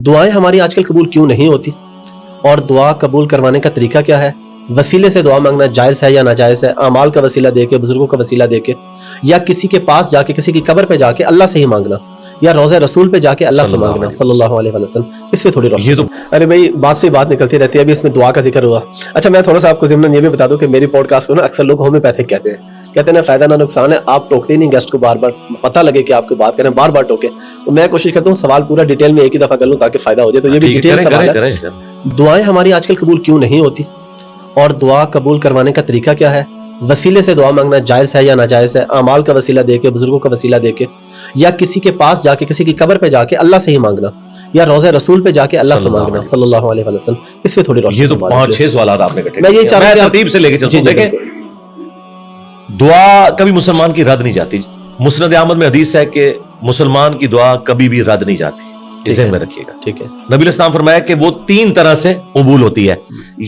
دعائیں ہماری آج کل قبول کیوں نہیں ہوتی اور دعا قبول کروانے کا طریقہ کیا ہے؟ وسیلے سے دعا مانگنا جائز ہے یا ناجائز ہے؟ اعمال کا وسیلہ دے کے، بزرگوں کا وسیلہ دے کے، یا کسی کے پاس جا کے، کسی کی قبر پہ جا کے اللہ سے ہی مانگنا، یا روضہ رسول پہ جا کے اللہ سے مانگنا صلی اللہ علیہ وسلم؟ اس پہ تھوڑی روشنی تو ارے بھائی بات سے بات نکلتی رہتی ہے. ابھی اس میں دعا کا ذکر ہوا. اچھا میں تھوڑا سا آپ کو ضمن یہ بھی بتا دوں کہ میری پوڈ کاسٹ کو نا اکثر لوگ ہومیوپیتھک کہتے ہیں نا فائدہ نہ نقصان ہے. آپ ٹوکتے ہی نہیں گیسٹ کو، بار بار پتہ لگے کہ آپ کو بات کریں، بار بار ٹوکے. تو میں کوشش کرتا ہوں سوال پورا ڈیٹیل میں ایک ہی دفعہ کر لوں تاکہ فائدہ ہو جائے. تو یہ بھی ڈیٹیل سوال ہے. دعائیں ہماری آج کل قبول کیوں نہیں ہوتی اور دعا قبول کروانے کا طریقہ کیا ہے؟ وسیلے سے دعا مانگنا جائز ہے یا ناجائز ہے؟ اعمال کا وسیلہ دے کے، بزرگوں کا وسیلہ دے کے، یا کسی کے پاس جا کے، کسی کی قبر پہ جا کے اللہ سے ہی مانگنا، یا روضہ رسول پہ جا کے اللہ سے مانگنا صلی اللہ علیہ وسلم؟ اس پہ تھوڑی روشنی. یہ تو 5-6 سوالات آپ نے کٹے. میں یہی چاہ رہا ہوں ترتیب سے لے کے چلتا ہوں. دیکھیں دعا کبھی مسلمان کی رد نہیں جاتی. مسند احمد میں حدیث ہے کہ مسلمان کی دعا کبھی بھی رد نہیں جاتی. ذہن میں رکھیے گا. ٹھیک ہے. نبی الاسلام فرمایا کہ وہ 3 طرح سے قبول ہوتی ہے.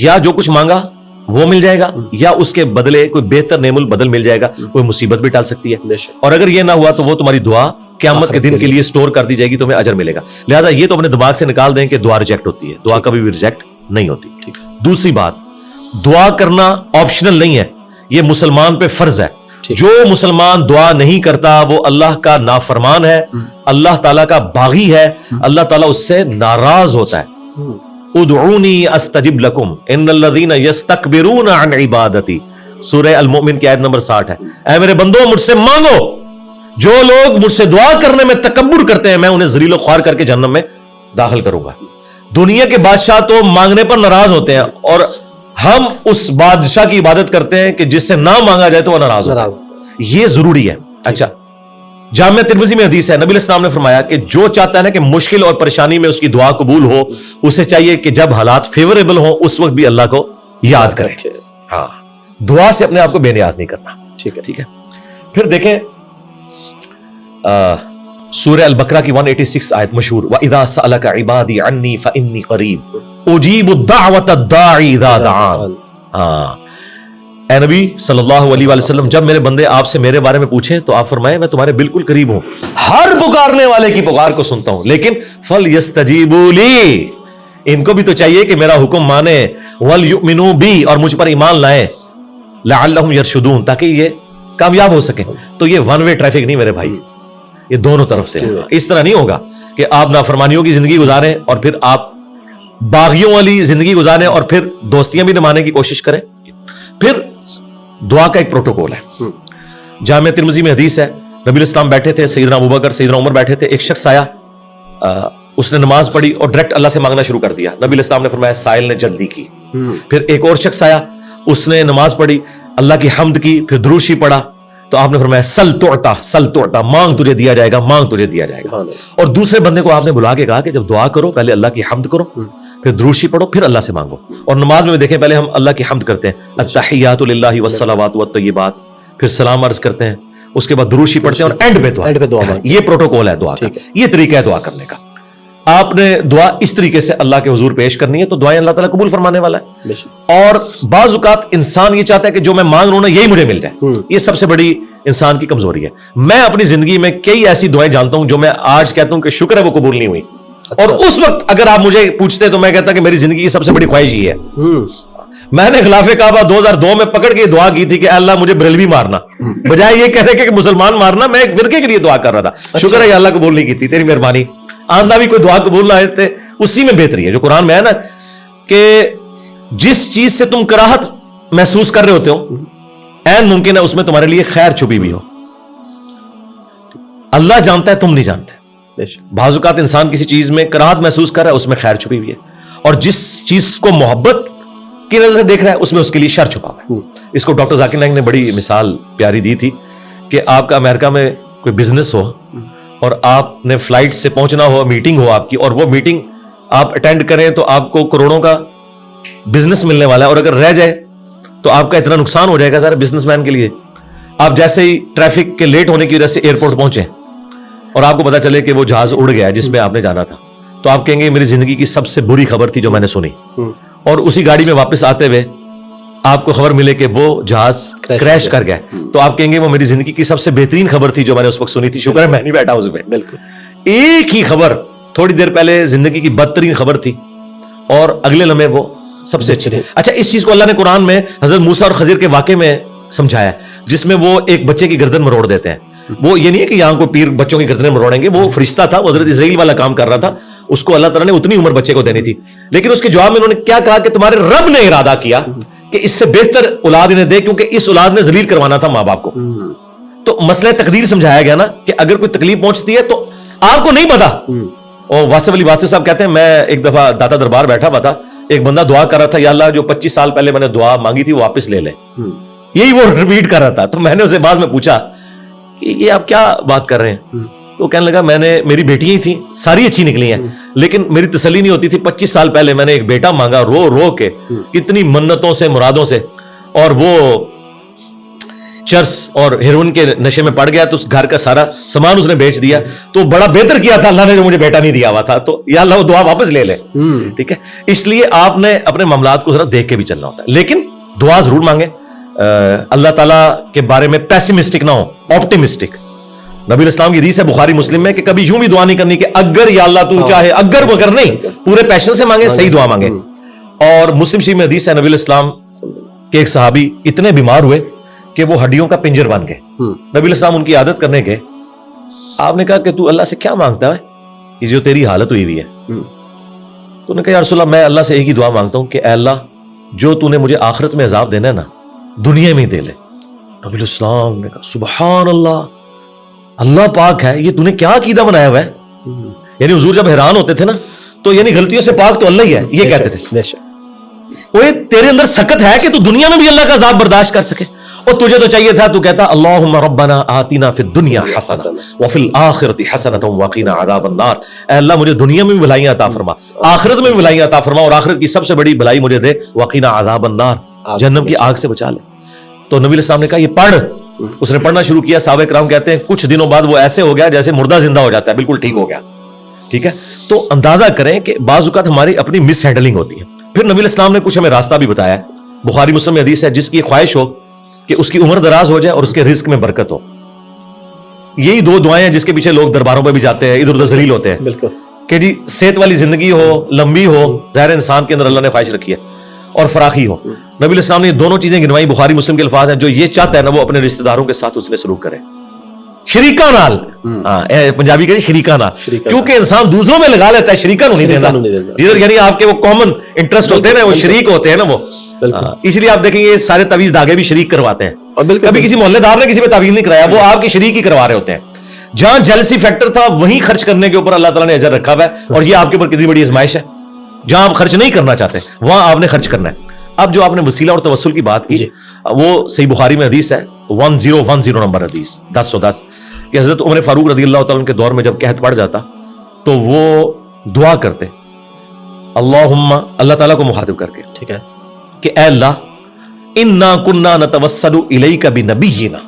یا جو کچھ مانگا وہ مل جائے گا، یا اس کے بدلے کوئی بہتر نعم البدل مل جائے گا، کوئی مصیبت بھی ٹال سکتی ہے. اور اگر یہ نہ ہوا تو وہ تمہاری دعا قیامت کے دن کے لیے سٹور کر دی جائے گی، تمہیں اجر ملے گا. لہٰذا یہ تو اپنے دماغ سے نکال دیں کہ دعا ریجیکٹ ہوتی ہے. دعا کبھی بھی ریجیکٹ نہیں ہوتی. دوسری بات، دعا کرنا آپشنل نہیں ہے، یہ مسلمان پہ فرض ہے. جو مسلمان دعا نہیں کرتا وہ اللہ کا نافرمان ہے، اللہ تعالیٰ کا باغی ہے، اللہ تعالیٰ اس سے ناراض ہوتا ہے. ادعونی استجب لکم ان الذین یستکبرون عن عبادتی، سورہ المؤمن کی آیت نمبر 60 ہے. اے میرے بندو مجھ سے مانگو. جو لوگ مجھ سے دعا کرنے میں تکبر کرتے ہیں میں انہیں ذلیل و خوار کر کے جہنم میں داخل کروں گا. دنیا کے بادشاہ تو مانگنے پر ناراض ہوتے ہیں، اور ہم اس بادشاہ کی عبادت کرتے ہیں کہ جس سے نہ مانگا جائے تو وہ ناراض ہوتا ہے. یہ ضروری ہے. اچھا جامعہ ترمذی میں حدیث ہے، نبی الاسلام نے فرمایا کہ جو چاہتا ہے نا کہ مشکل اور پریشانی میں اس کی دعا قبول ہو، اسے چاہیے کہ جب حالات فیوریبل ہوں اس وقت بھی اللہ کو یاد کرے. ہاں، دعا سے اپنے آپ کو بے نیاز نہیں کرنا. ٹھیک ہے. پھر دیکھیں سورہ البقرہ کی 186 آیت مشہور، وَإِذَا سَأَلَكَ عِبَادِي عَنِّي فَإِنِّي قَرِيبٌ أُجِيبُ الدَّعْوَةَ الدَّاعِي إِذَا دَعَانِ. ہاں اے نبی صلی اللہ علیہ وسلم، جب میرے بندے آپ سے میرے بارے میں پوچھیں تو آپ فرمائیں میں تمہارے بالکل قریب ہوں، ہر پکارنے والے کی پکار کو سنتا ہوں، لیکن فَلْيَسْتَجِيبُوا لِي، ان کو بھی تو چاہیے کہ میرا حکم مانے، وَلْيُؤْمِنُوا بِي، اور مجھ پر ایمان لائیں، لَعَلَّهُمْ يَرْشُدُونَ، تاکہ یہ کامیاب ہو سکیں. تو یہ ون وے ٹریفک نہیں میرے بھائی، یہ دونوں طرف سے. اس طرح نہیں ہوگا کہ آپ نافرمانیوں کی زندگی گزاریں اور پھر آپ باغیوں والی زندگی گزاریں اور پھر دوستیاں بھی نبھانے کی کوشش کریں. پھر دعا کا ایک پروٹوکول ہے. جامعہ ترمذی میں حدیث ہے، نبی الاسلام بیٹھے تھے، سیدنا ابوبکر سیدنا عمر بیٹھے تھے. ایک شخص آیا، اس نے نماز پڑھی اور ڈائریکٹ اللہ سے مانگنا شروع کر دیا. نبی الاسلام نے فرمایا سائل نے جلدی کی. پھر ایک اور شخص آیا، اس نے نماز پڑھی، اللہ کی حمد کی، پھر دروشی پڑھا، تو آپ نے فرمایا سل توعطا، مانگ تجھے دیا جائے گا، مانگ تجھے دیا جائے گا. اور دوسرے بندے کو آپ نے بلا کے کہا کہ جب دعا کرو پہلے اللہ کی حمد کرو، پھر دروشی پڑھو، پھر اللہ سے مانگو. اور نماز میں دیکھیں پہلے ہم اللہ کی حمد کرتے ہیں، التحیات للہ والصلوات والطیبات، پھر سلام عرض کرتے ہیں، اس کے بعد دروشی پڑھتے ہیں، اور اینڈ پہ دعا. یہ پروٹوکول ہے دعا کا، یہ طریقہ ہے دعا کرنے کا. آپ نے دعا اس طریقے سے اللہ کے حضور پیش کرنی ہے تو دعائیں اللہ تعالیٰ قبول فرمانے والا ہے. اور بعض اوقات انسان یہ چاہتا ہے کہ جو میں مانگ رہا ہوں نا یہی مجھے مل جائے. یہ سب سے بڑی انسان کی کمزوری ہے. میں اپنی زندگی میں کئی ایسی دعائیں جانتا ہوں جو میں آج کہتا ہوں کہ شکر ہے وہ قبول نہیں ہوئی. اور اس وقت اگر آپ مجھے پوچھتے تو میں کہتا کہ میری زندگی کی سب سے بڑی خواہش یہ ہے. میں نے خلاف کعبہ 2002 میں پکڑ کے دعا کی تھی کہ اللہ مجھے بریلوی مارنا، بجائے یہ کہنے کہ مسلمان مارنا. میں ایک فرقے کے لیے دعا کر رہا تھا. شکر ہے اللہ قبول نہیں کی تھی، تیری مہربانی. آندہ بھی کوئی دعا قبول نہ آئے، اسی میں بہتری ہے جو قرآن میں ہے نا کہ جس چیز سے تم کراہت محسوس کر رہے ہوتے ہو عین ممکن ہے اس میں تمہارے لیے خیر چھپی بھی ہو. اللہ جانتا ہے، تم نہیں جانتے. بعض اوقات انسان کسی چیز میں کراہت محسوس کر رہا ہے، اس میں خیر چھپی ہوئی ہے. اور جس چیز کو محبت کی نظر سے دیکھ رہا ہے اس میں اس کے لیے شر چھپا ہوا ہے. اس کو ڈاکٹر ذاکر نائک نے بڑی مثال پیاری دی تھی کہ آپ کا امریکہ میں کوئی بزنس ہو اور آپ نے فلائٹ سے پہنچنا ہو، میٹنگ ہو آپ کی، اور وہ میٹنگ آپ اٹینڈ کریں تو آپ کو کروڑوں کا بزنس ملنے والا ہے، اور اگر رہ جائے تو آپ کا اتنا نقصان ہو جائے گا سارے بزنس مین کے لیے. آپ جیسے ہی ٹریفک کے لیٹ ہونے کی وجہ سے ایئرپورٹ پہنچے اور آپ کو پتا چلے کہ وہ جہاز اڑ گیا ہے جس میں آپ نے جانا تھا، تو آپ کہیں گے میری زندگی کی سب سے بری خبر تھی جو میں نے سنی. اور اسی گاڑی میں واپس آتے ہوئے آپ کو خبر ملے کہ وہ جہاز کریش کر گیا، تو آپ کہیں گے وہ میری زندگی کی سب سے بہترین خبر تھی جو میں نے اس وقت سنی تھی، شکر ہے میں نہیں بیٹھا اس میں. بالکل ایک ہی خبر تھوڑی دیر پہلے زندگی کی بدترین خبر تھی اور اگلے لمحے وہ سب سے اچھی. اچھا اس چیز کو اللہ نے قرآن میں حضرت موسیٰ اور خضر کے واقعے میں سمجھایا ہے, جس میں وہ ایک بچے کی گردن مروڑ دیتے ہیں. وہ یہ نہیں ہے کہ یہاں کو پیر بچوں کی گردنیں مروڑیں گے, وہ فرشتہ تھا, وہ حضرت اسرائیل والا کام کر رہا تھا, اس کو اللہ تعالیٰ نے اتنی عمر بچے کو دینی تھی. لیکن اس کے جواب میں انہوں نے کیا کہا کہ تمہارے رب نے ارادہ کیا کہ اس سے بہتر اولاد انہیں دے, کیونکہ اس اولاد نے ذلیل کروانا تھا ماں باپ کو. تو مسئلہ تقدیر سمجھایا گیا نا کہ اگر کوئی تکلیف پہنچتی ہے تو آپ کو نہیں پتا. اور واسف علی واسف صاحب کہتے ہیں میں ایک دفعہ داتا دربار بیٹھا ہوا تھا, ایک بندہ دعا کر رہا تھا, یا اللہ جو 25 سال پہلے میں نے دعا مانگی تھی وہ واپس لے لے. یہی وہ ریپیٹ کر رہا تھا. تو میں نے اسے بعد میں پوچھا کہ یہ آپ کیا بات کر رہے ہیں؟ تو کہنے لگا میری بیٹیاں ہی تھیں, ساری اچھی نکلی ہیں, لیکن میری تسلی نہیں ہوتی تھی. 25 سال پہلے میں نے ایک بیٹا مانگا رو رو کے, کتنی منتوں سے مرادوں سے, اور وہ چرس اور ہیروئن کے نشے میں پڑ گیا تو اس گھر کا سارا سامان اس نے بیچ دیا. تو بڑا بہتر کیا تھا اللہ نے جو مجھے بیٹا نہیں دیا ہوا تھا, تو یا اللہ وہ دعا واپس لے لے. ٹھیک ہے, اس لیے آپ نے اپنے معاملات کو ذرا دیکھ کے بھی چلنا ہوتا ہے, لیکن دعا ضرور مانگیں. اللہ تعالیٰ کے بارے میں پیسمسٹک نہ ہو, آپٹیمسٹک. نبی الاسلام کی حدیث ہے بخاری مسلم میں کہ کبھی یوں بھی دعا نہیں کرنی کہ اگر یا اللہ تو چاہے, اگر وہ کر نہیں, پورے پیشن سے مانگے, صحیح دعا مانگے. اور مسلم شریف میں حدیث ہے نبی الاسلام کے ایک صحابی اتنے بیمار ہوئے کہ وہ ہڈیوں کا پنجر بن گئے. نبی الاسلام ان کی عادت کرنے گئے. آپ نے کہا کہ تو اللہ سے کیا مانگتا ہے کہ جو تیری حالت ہوئی ہوئی ہے؟ تو نے کہا یا رسول اللہ میں اللہ سے ایک ہی دعا مانگتا ہوں کہ اے اللہ جو تو نے مجھے آخرت میں عذاب دینا ہے نا, دنیا میں ہی دے لے. نبی الاسلام نے کہا سبحان اللہ, اللہ پاک ہے, یہ تو نے کیا عقیدہ بنایا ہوا ہے. یعنی حضور جب حیران ہوتے تھے نا تو یعنی غلطیوں سے پاک تو اللہ ہی ہے, یہ کہتے تھے. وہ تیرے اندر سکت ہے کہ تو دنیا میں بھی اللہ کا عذاب برداشت کر سکے, اور تجھے تو چاہیے تھا تو کہتا اللہم ربنا آتنا فی الدنیا حسنہ وفی الآخرۃ حسنۃ وقنا عذاب النار. اے اللہ مجھے دنیا میں بھی بھلائیاں عطا فرما, آخرت میں بھی بھلائیاں عطا فرما, اور آخرت کی سب سے بڑی بھلائی مجھے دے, وقنا عذاب النار, جہنم کی آگ سے بچا لے. تو نبی الاسلام نے کہا یہ پڑھ. اس نے پڑھنا شروع کیا. صحابہ کرام کہتے ہیں کچھ دنوں بعد وہ ایسے ہو گیا جیسے مردہ زندہ ہو جاتا ہے, بالکل ٹھیک ہو گیا. ٹھیک ہے, تو اندازہ کریں کہ بعض اوقات ہماری اپنی مس ہینڈلنگ ہوتی ہے. پھر نبی الاسلام نے کچھ ہمیں راستہ بھی بتایا ہے. بخاری مسلم میں حدیث ہے جس کی خواہش ہو کہ اس کی عمر دراز ہو جائے اور اس کے رزق میں برکت ہو. یہی دو دعائیں ہیں جس کے پیچھے لوگ درباروں پہ بھی جاتے ہیں, ادھر ادھر ذلیل ہوتے ہیں. بالکل کہ جی صحت والی زندگی ہو, لمبی ہو, ظاہر انسان کے اندر اللہ نے خواہش رکھی ہے, اور فراخی ہو. نبی الاسلام نے یہ دونوں چیزیں گنوائی. بخاری مسلم کے الفاظ ہیں جو یہ چاہتا ہے نا وہ اپنے رشتہ داروں کے ساتھ اس نے سلوک کرے, شریکہ نال. پنجابی کہتے ہیں شریکہ نال, کیونکہ انسان دوسروں میں لگا لیتا ہے, شریکہ نہیں دینا. یعنی آپ کے وہ کامن انٹرسٹ ہوتے ہیں نا, وہ شریک ہوتے ہیں نا وہ. اس لیے آپ دیکھیں گے یہ سارے تعویذ دھاگے بھی شریک کرواتے ہیں. کبھی کسی محلے دار نے کسی پہ تعویذ نہیں کرایا, وہ آپ کے شریک ہی کروا رہے ہوتے ہیں. جہاں جیلسی فیکٹر تھا وہیں خرچ کرنے کے اوپر اللہ تعالیٰ نے اجر رکھا ہوا ہے, اور یہ آپ کے اوپر کتنی بڑی آزمائش ہے. جہاں آپ خرچ نہیں کرنا چاہتے وہاں آپ نے خرچ کرنا ہے. اب جو آپ نے وسیلہ اور توسل کی بات کی, وہ صحیح بخاری میں حدیث ہے 1010 نمبر حدیث 1010 کہ حضرت عمر فاروق رضی اللہ تعالیٰ کے دور میں جب قحط پڑ جاتا تو وہ دعا کرتے اللہم, اللہ تعالیٰ کو مخاطب کر کے, ٹھیک ہے, کہ اے اللہ انا کنا نتوسل الیک بنبینا,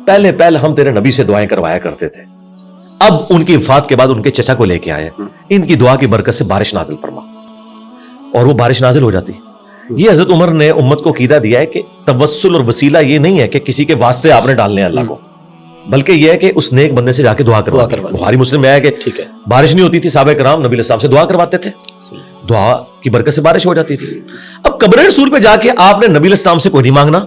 پہلے ہم تیرے نبی سے دعائیں کروایا کرتے تھے, اب ان کی وفات کے بعد ان کے چچا کو لے کے آئے, ان کی دعا کی برکت سے بارش نازل فرما. اور وہ بارش نازل ہو جاتی. یہ حضرت عمر نے امت کو عقیدہ دیا ہے کہ توسل اور وسیلہ یہ نہیں ہے کہ کسی کے واسطے آپ نے ڈالنے ہیں اللہ کو, بلکہ یہ ہے کہ اس نیک بندے سے جا کے دعا کروا. بخاری مسلم میں آیا کہ بارش نہیں ہوتی تھی, صحابہ کرام نبی الاسلام سے دعا کرواتے تھے, دعا کی برکت سے بارش ہو جاتی تھی. اب قبر رسول پہ جا کے آپ نے نبی الاسلام سے کوئی نہیں مانگنا.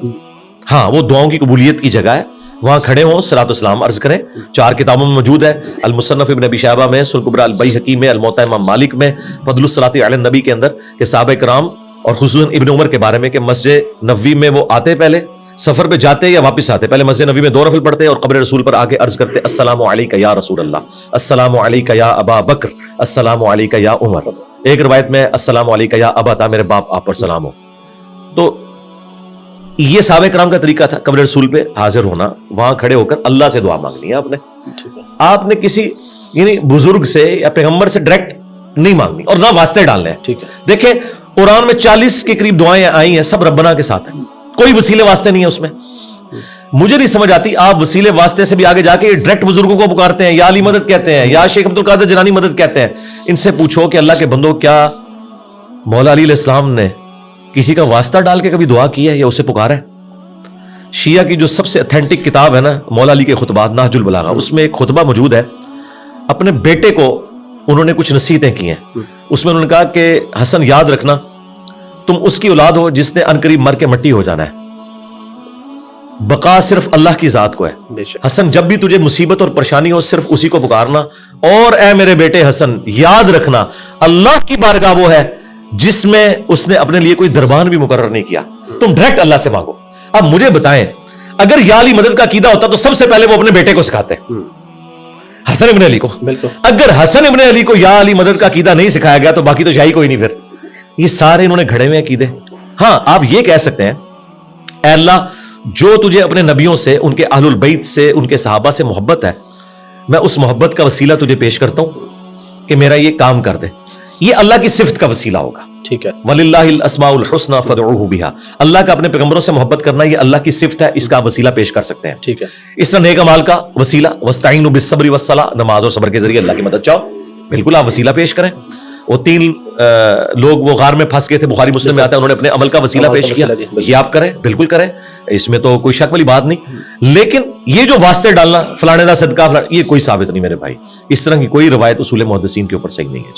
ہاں وہ دعاؤں کی قبولیت کی جگہ ہے, وہاں کھڑے ہوں صلاۃ والسلام عرض کریں. 4 کتابوں میں موجود ہے, المصنف ابن ابی شیبہ میں, سنن کبری البیہقی میں, الموطا امام مالک میں, فضل الصلاۃ علی النبی کے اندر, کہ صحابہ کرام اور خصوصاً ابن عمر کے بارے میں کہ مسجد نبوی میں وہ آتے, پہلے سفر پہ جاتے یا واپس آتے, پہلے مسجد نبوی میں 2 نفل پڑھتے اور قبر رسول پر آگے عرض کرتے السلام علیک یا رسول اللہ, السلام علیک یا ابا بکر, السلام علیک یا عمر. ایک روایت میں السلام علیک یا ابا, میرے باپ آپ پر سلام ہو. تو یہ صحابہ کرام کا طریقہ تھا قبر رسول پہ حاضر ہونا, وہاں کھڑے ہو کر اللہ سے دعا مانگنی ہے. آپ نے کسی یعنی بزرگ سے یا پیغمبر سے ڈائریکٹ نہیں مانگنی اور نہ واسطے ڈالنے ہیں. دیکھیں قرآن میں 40 کے قریب دعائیں آئی ہیں, سب ربنا کے ساتھ ہیں, کوئی وسیلے واسطے نہیں ہے اس میں. مجھے نہیں سمجھ آتی آپ وسیلے واسطے سے بھی آگے جا کے ڈائریکٹ بزرگوں کو پکارتے ہیں, یا علی مدد کہتے ہیں, یا شیخ عبد القادر جیلانی مدد کہتے ہیں. ان سے پوچھو کہ اللہ کے بندو کیا مولا علی علیہ السلام نے کسی کا واسطہ ڈال کے کبھی دعا کی ہے یا اسے پکارا ہے؟ شیعہ کی جو سب سے اتھینٹک کتاب ہے نا مولا علی کے خطبات نہج البلاغہ, اس میں ایک خطبہ موجود ہے, اپنے بیٹے کو انہوں نے کچھ نصیحتیں کی ہیں. اس میں انہوں نے کہا کہ حسن یاد رکھنا تم اس کی اولاد ہو جس نے عنقریب مر کے مٹی ہو جانا ہے. بقا صرف اللہ کی ذات کو ہے. بے شک. حسن جب بھی تجھے مصیبت اور پریشانی ہو صرف اسی کو پکارنا. اور اے میرے بیٹے حسن یاد رکھنا اللہ کی بارگاہ وہ ہے جس میں اس نے اپنے لیے کوئی دربان بھی مقرر نہیں کیا. تم ڈائریکٹ اللہ سے مانگو. اب مجھے بتائیں اگر یا علی مدد کا عقیدہ ہوتا تو سب سے پہلے وہ اپنے بیٹے کو سکھاتے حسن ابن علی کو. بالکل. اگر حسن ابن علی کو یا علی مدد کا عقیدہ نہیں سکھایا گیا تو باقی تو شاہی کوئی نہیں. پھر یہ سارے انہوں نے گھڑے ہوئے عقیدے. ہاں آپ یہ کہہ سکتے ہیں اے اللہ جو تجھے اپنے نبیوں سے ان کے اہل البیت سے ان کے صحابہ سے محبت ہے میں اس محبت کا وسیلہ تجھے پیش کرتا ہوں کہ میرا یہ کام کر دے. یہ اللہ کی صفت کا وسیلہ ہوگا. ٹھیک ہے. وَلِلَّهِ الْأَسْمَاءُ الْحُسْنَى فَادْعُوهُ بِهَا. اللہ کا اپنے پیغمبروں سے محبت کرنا یہ اللہ کی صفت ہے. اس کا وسیلہ پیش کر سکتے ہیں. ٹھیک ہے. اس طرح نیک اعمال کا وسیلہ وَاسْتَعِينُوا بِالصَّبْرِ وَالصَّلَاةِ نماز اور صبر کے ذریعے اللہ کی مدد چاہو. بالکل آپ وسیلہ پیش کریں. وہ 3 لوگ وہ غار میں پھنس گئے تھے بخاری مسلم میں آتا ہے انہوں نے اپنے عمل کا وسیلہ پیش کیا. یہ آپ کریں بالکل کریں. اس میں تو کوئی شک والی بات نہیں. لیکن یہ جو واسطے ڈالنا فلانے دا صدقہ یہ کوئی ثابت نہیں میرے بھائی. اس طرح کی کوئی روایت اصول محدثین کے اوپر صحیح نہیں ہے.